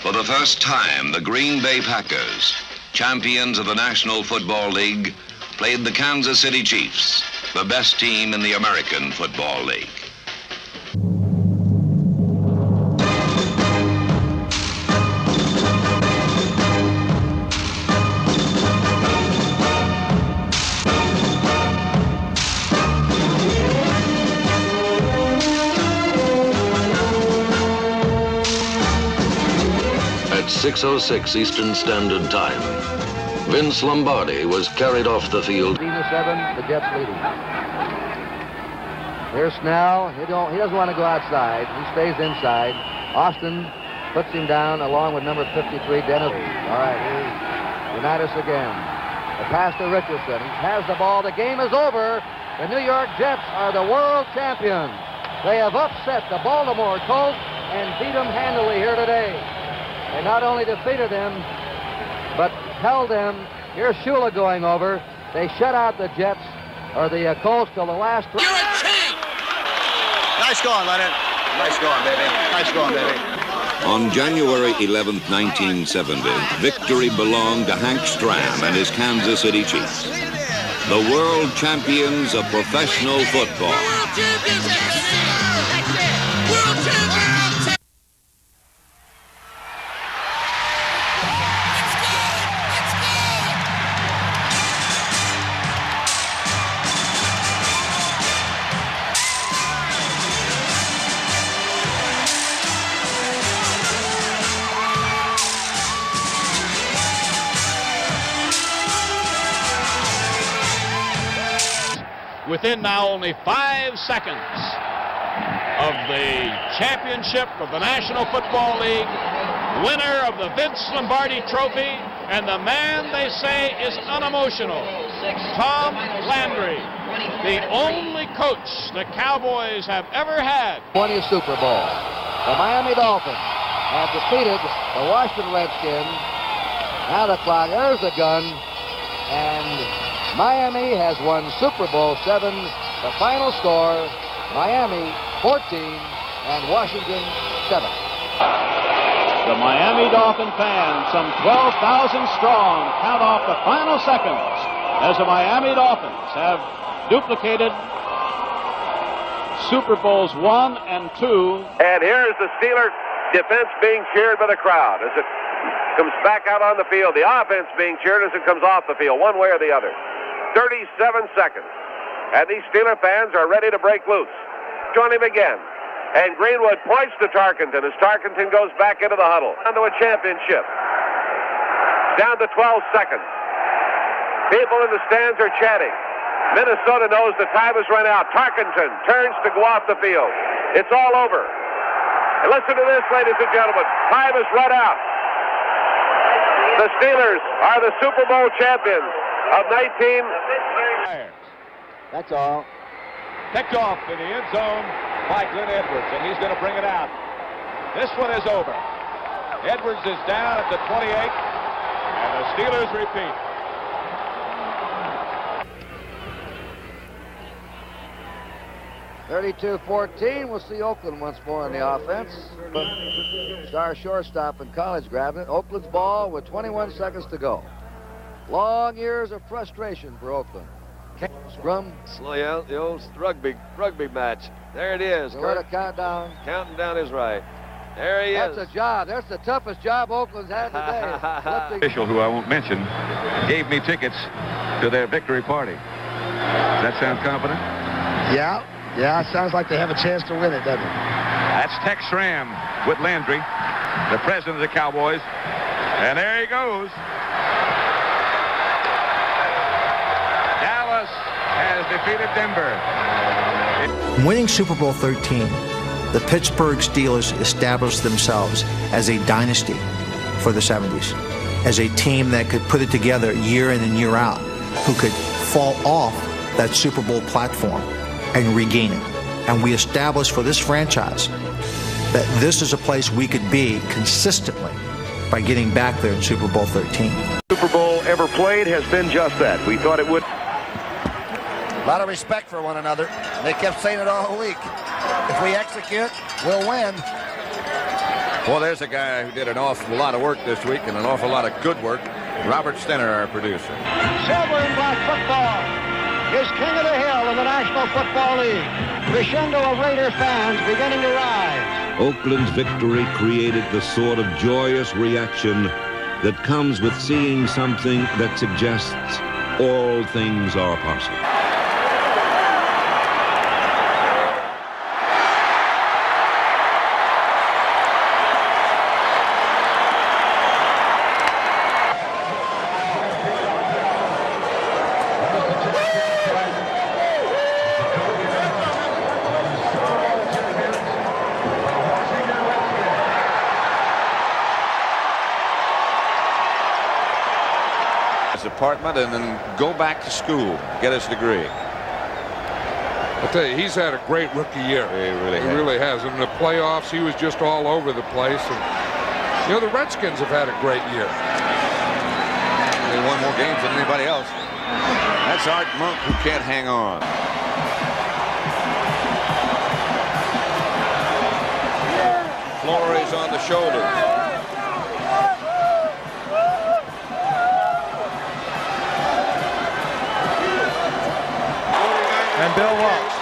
For the first time, the Green Bay Packers, champions of the National Football League, played the Kansas City Chiefs, the best team in the American Football League. At 6:06 Eastern Standard Time, Vince Lombardi was carried off the field. 7, the Jets leading. Here's Snell. He doesn't want to go outside. He stays inside. Austin puts him down along with number 53, Dynasties. All right, here's Unitas again. The pass to Richardson. He has the ball. The game is over. The New York Jets are the world champions. They have upset the Baltimore Colts and beat them handily here today. They not only defeated them, but held them. Here's Shula going over. They shut out the Jets, or the Colts, till the last... You're a champ! Nice going, Leonard. Nice going, baby. Nice going, baby. On January 11th, 1970, victory belonged to Hank Stram and his Kansas City Chiefs, the world champions of professional football. World champions! World champions! Within now only 5 seconds of the championship of the National Football League, winner of the Vince Lombardi Trophy, and the man they say is unemotional, Tom Landry, the only coach the Cowboys have ever had. 20th Super Bowl. The Miami Dolphins have defeated the Washington Redskins. Now the clock, there's the gun, and Miami has won Super Bowl VII. The final score, Miami 14 and Washington 7. The Miami Dolphin fans, some 12,000 strong, count off the final seconds as the Miami Dolphins have duplicated Super Bowls I and II. And here's the Steeler defense being cheered by the crowd as it comes back out on the field. The offense being cheered as it comes off the field, one way or the other. 37 seconds. And these Steeler fans are ready to break loose. Join him again. And Greenwood points to Tarkenton as Tarkenton goes back into the huddle. Down to a championship. Down to 12 seconds. People in the stands are chanting. Minnesota knows the time has run out. Tarkenton turns to go off the field. It's all over. And listen to this, ladies and gentlemen. Time has run out. The Steelers are the Super Bowl champions of 19... That's all. Picked off in the end zone by Glenn Edwards, and he's going to bring it out. This one is over. Edwards is down at the 28, and the Steelers repeat. (32-14). We'll see Oakland once more in the offense. But star shortstop in college grabbing it. Oakland's ball with 21 seconds to go. Long years of frustration for Oakland. Scrum. Slow out the old rugby match. There it is. So let it count down. Counting down is right. There he is. That's a job. That's the toughest job Oakland's had today. Official, who I won't mention, gave me tickets to their victory party. Does that sound confident? Yeah, it sounds like they have a chance to win it, doesn't it? That's Tex Schramm with Landry, the president of the Cowboys. And there he goes. Dallas has defeated Denver. Winning Super Bowl 13, the Pittsburgh Steelers established themselves as a dynasty for the 70s, as a team that could put it together year in and year out, who could fall off that Super Bowl platform and regain it. And we established for this franchise that this is a place we could be consistently by getting back there in Super Bowl 13. Super Bowl ever played has been just that. We thought it would. A lot of respect for one another. They kept saying it all week. If we execute, we'll win. Well, there's a guy who did an awful lot of work this week and an awful lot of good work. Robert Stenner, our producer. Silver and black football is king of the hill in the National Football League. Crescendo of Raider fans beginning to rise. Oakland's victory created the sort of joyous reaction that comes with seeing something that suggests all things are possible. Apartment and then go back to school, get his degree. I'll tell you, he's had a great rookie year. He really has. In the playoffs, he was just all over the place. And, you know, the Redskins have had a great year. They won more games than anybody else. That's Art Monk, who can't hang on. Flores on the shoulder. And Bill Walsh,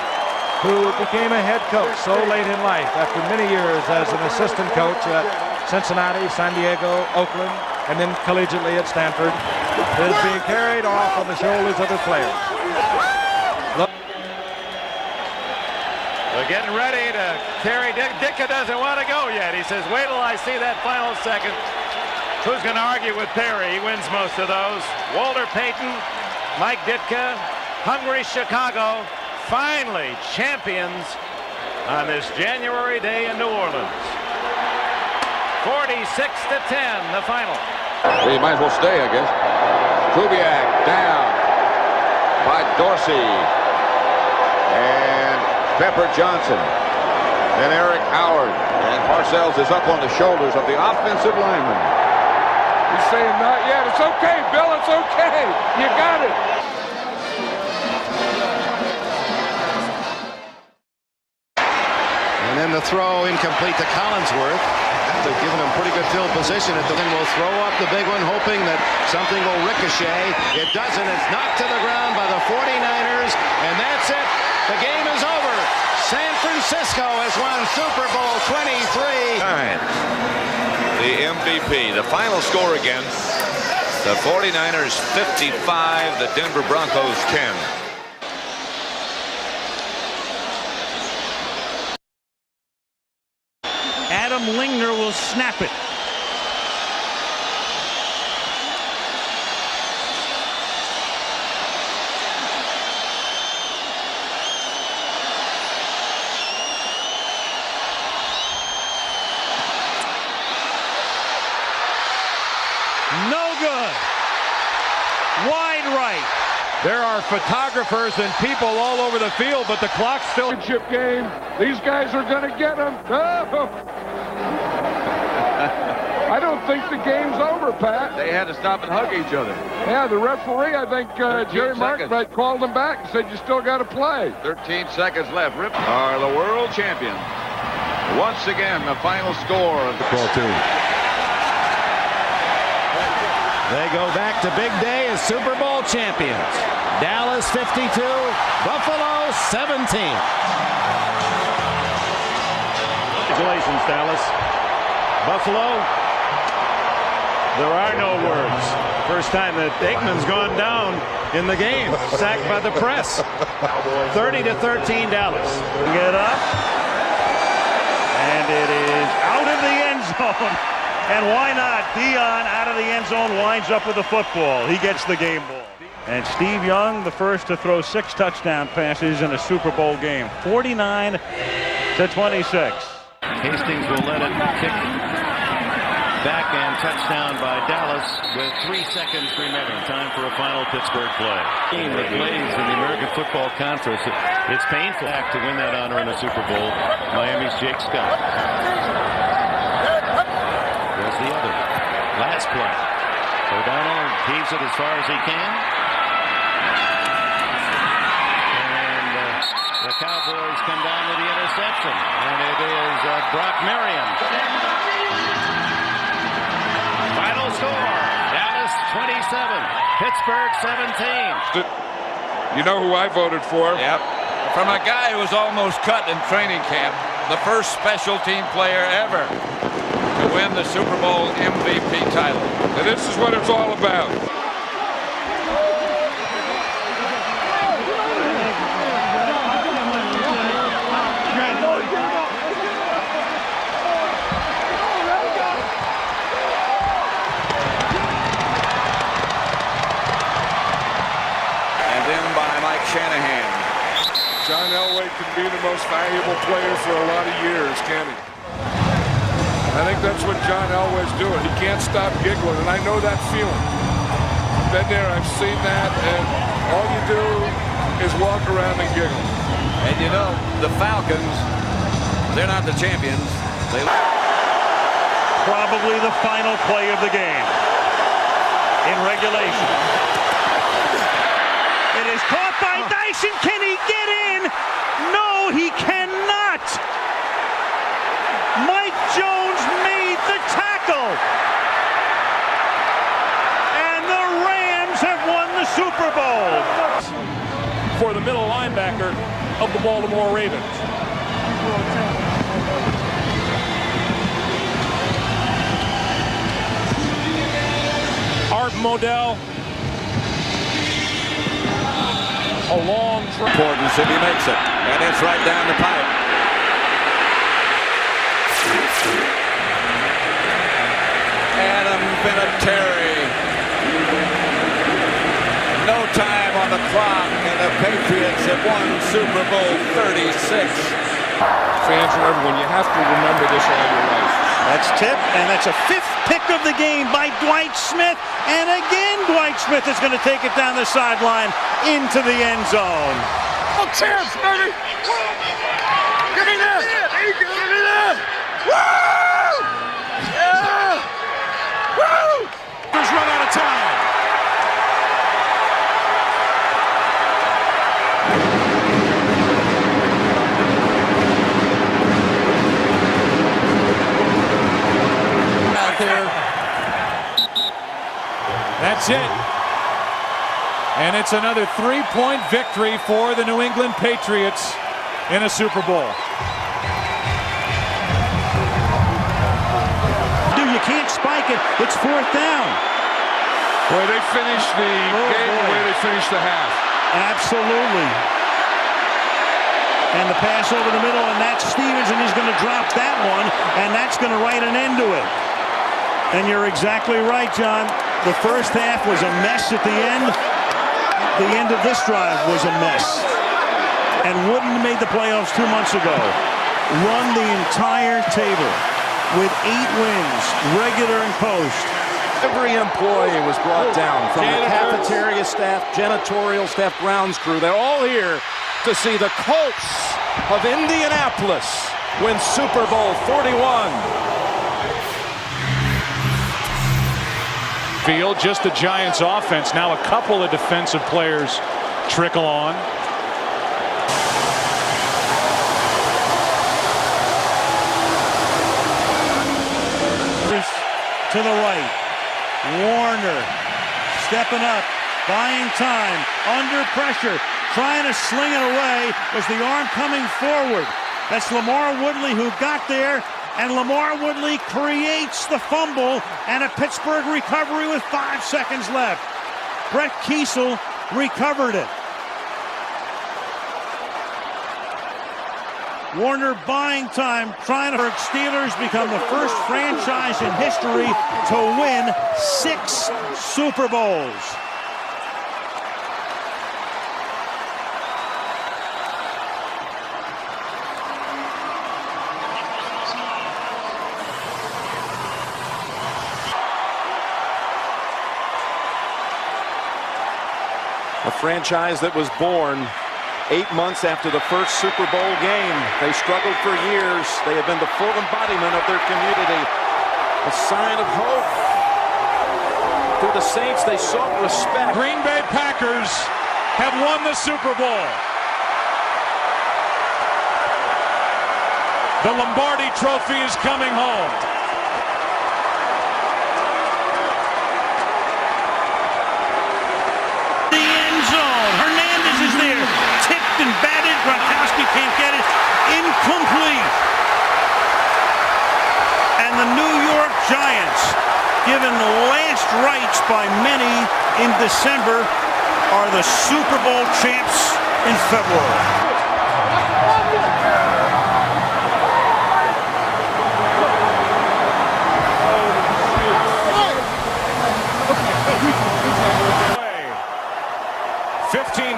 who became a head coach so late in life after many years as an assistant coach at Cincinnati, San Diego, Oakland, and then collegiately at Stanford, is being carried off on the shoulders of the players. They're getting ready to carry. Ditka doesn't want to go yet. He says, wait till I see that final second. Who's going to argue with Perry? He wins most of those. Walter Payton, Mike Ditka, hungry Chicago, finally champions on this January day in New Orleans. 46-10, the final. He might as well stay, I guess. Kubiak down by Dorsey. And Pepper Johnson. Then Eric Howard. And Parcells is up on the shoulders of the offensive lineman. He's saying, not yet. It's okay, Bill. It's okay. You got it. And then the throw incomplete to Collinsworth. They've given him pretty good field position. At the end, will throw up the big one, hoping that something will ricochet. It doesn't. It's knocked to the ground by the 49ers, and that's it. The game is over. San Francisco has won Super Bowl 23. The MVP. The final score again. The 49ers 55, the Denver Broncos 10. Adam Lingner will snap it. No good. Wide right. There are photographers and people all over the field, but the clock's still in chip game. These guys are going to get him. Oh. I don't think the game's over, Pat. They had to stop and hug each other. Yeah, the referee, I think Jerry Martinbite called them back and said, you still got to play. 13 seconds left. Rip are the world champions. Once again, the final score of the ball team. They go back to big day as Super Bowl champions. Dallas 52, Buffalo 17. Congratulations, Dallas. Buffalo, there are no words. First time that Aikman's gone down in the game. Sacked by the press. 30-13 Dallas. Get up. And it is out of the end zone. And why not? Dion out of the end zone winds up with the football. He gets the game ball. And Steve Young, the first to throw 6 touchdown passes in a Super Bowl game. 49-26. Hastings will let it kick back and touchdown by Dallas with 3 seconds remaining. Time for a final Pittsburgh play. Team that plays in the American Football Conference. It's painful to win that honor in a Super Bowl. Miami's Jake Scott. There's the other. Last play. O'Donnell heaves it as far as he can. And the Cowboys come down with the interception. And it is Brock Merriam. Pittsburgh 17. You know who I voted for? Yep. From a guy who was almost cut in training camp, the first special team player ever to win the Super Bowl MVP title. And this is what it's all about. Shanahan. John Elway can be the most valuable player for a lot of years, can he? I think that's what John Elway's doing. He can't stop giggling, and I know that feeling. I've been there, I've seen that, and all you do is walk around and giggle. And you know, the Falcons, they're not the champions. Probably the final play of the game in regulation. It is caught by Dyson. Can he get in? No, he cannot. Mike Jones made the tackle. And the Rams have won the Super Bowl. For the middle linebacker of the Baltimore Ravens. Art Modell. A long try. Importance if he makes it. And it's right down the pipe. Adam Vinatieri. No time on the clock, and the Patriots have won Super Bowl 36. Fans and everyone, you have to remember this all your life. That's tip, and that's a fifth pick of the game by Dwight Smith. And again, Dwight Smith is going to take it down the sideline into the end zone. Oh, champs, baby! Give me this! Give me this! Woo! Yeah! Woo! Just run out of time. That's it. And it's another 3-point victory for the New England Patriots in a Super Bowl. You can't spike it. It's fourth down. Boy, they finished the game the way they finished the half. Absolutely. And the pass over the middle, and that's Stevens, and he's going to drop that one, and that's going to write an end to it. And you're exactly right, John. The first half was a mess at the end. The end of this drive was a mess. And Wooden made the playoffs 2 months ago. Run the entire table with 8 wins, regular and post. Every employee was brought down, from the cafeteria staff, janitorial staff, grounds crew. They're all here to see the Colts of Indianapolis win Super Bowl 41. Field, just the Giants offense. Now a couple of defensive players trickle on. To the right. Warner stepping up, buying time, under pressure, trying to sling it away. Was the arm coming forward? That's Lamar Woodley who got there. And Lamar Woodley creates the fumble and a Pittsburgh recovery with 5 seconds left. Brett Kiesel recovered it. Warner buying time, trying to hurt. Steelers become the first franchise in history to win 6 Super Bowls. A franchise that was born 8 months after the first Super Bowl game. They struggled for years. They have been the full embodiment of their community. A sign of hope. To the Saints, they sought respect. Green Bay Packers have won the Super Bowl. The Lombardi Trophy is coming home. Patriots, given last rites by many in December, are the Super Bowl champs in February.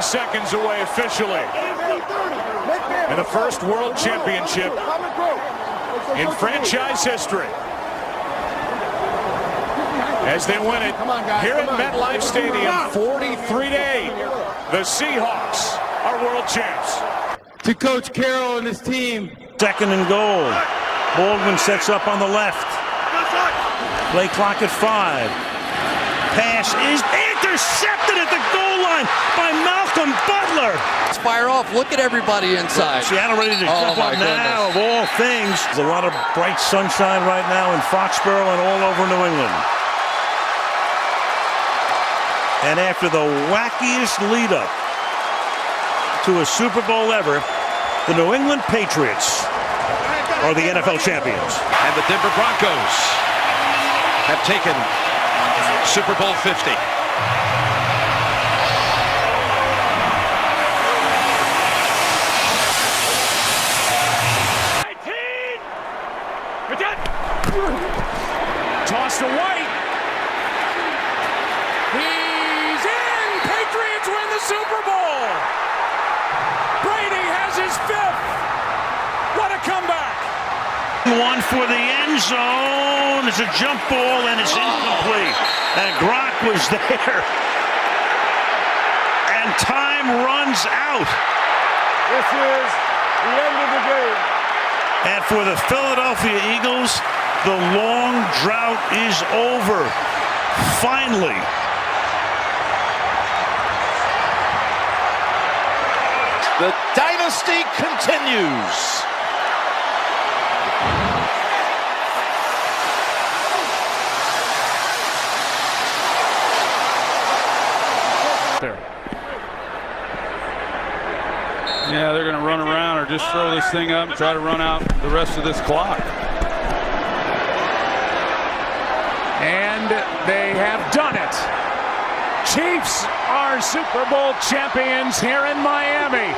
Seconds away officially in the first World Championship in franchise history as they win it here at MetLife Stadium 43-8. The Seahawks are world champs. To Coach Carroll and his team. Second and goal. Baldwin sets up on the left. Play clock at 5. Pass is intercepted at the goal line by Malcolm Butler. Let's fire off. Look at everybody inside. Seattle ready to jump up now, of all things. There's a lot of bright sunshine right now in Foxborough and all over New England. And after the wackiest lead-up to a Super Bowl ever, the New England Patriots are the NFL champions. And the Denver Broncos have taken Super Bowl 50. Toss to White. He's in. Patriots win the Super Bowl. Brady has his 5th. What a comeback. One for the end zone. It's a jump ball and it's incomplete. And Gronk was there. And time runs out. This is the end of the game. And for the Philadelphia Eagles, the long drought is over. Finally. The dynasty continues. Yeah, they're going to run around or just throw this thing up and try to run out the rest of this clock. And they have done it. Chiefs are Super Bowl champions here in Miami.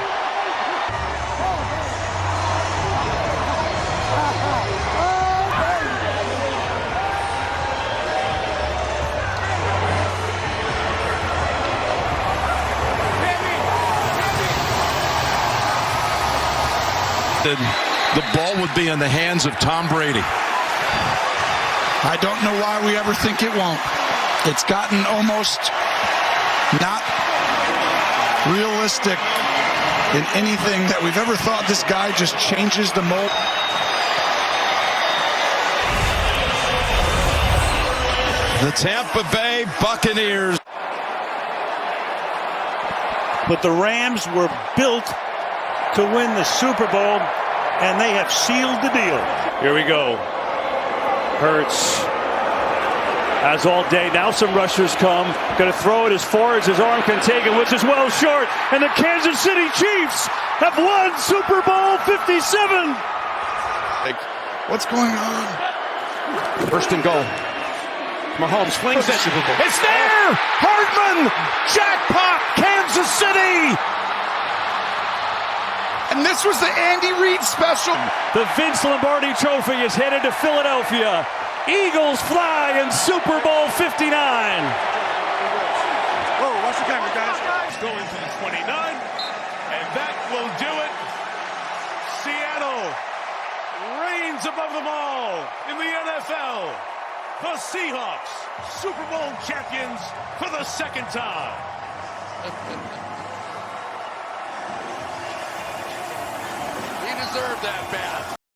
The ball would be in the hands of Tom Brady. I don't know why we ever think it won't. It's gotten almost not realistic in anything that we've ever thought. This guy just changes the mold. The Tampa Bay Buccaneers. But the Rams were built to win the Super Bowl, and they have sealed the deal. Here we go. Hurts, as all day. Now some rushers come. Going to throw it as far as his arm can take it, which is well short. And the Kansas City Chiefs have won Super Bowl 57. What's going on? First and goal. Mahomes flings it. It's there! Hardman! Jackpot! Kansas City! And this was the Andy Reid special. The Vince Lombardi Trophy is headed to Philadelphia. Eagles fly in Super Bowl 59. Whoa, watch the camera, guys. Going to the 29, and that will do it. Seattle reigns above them all in the NFL. The Seahawks, Super Bowl champions for the 2nd time. He deserved that bad.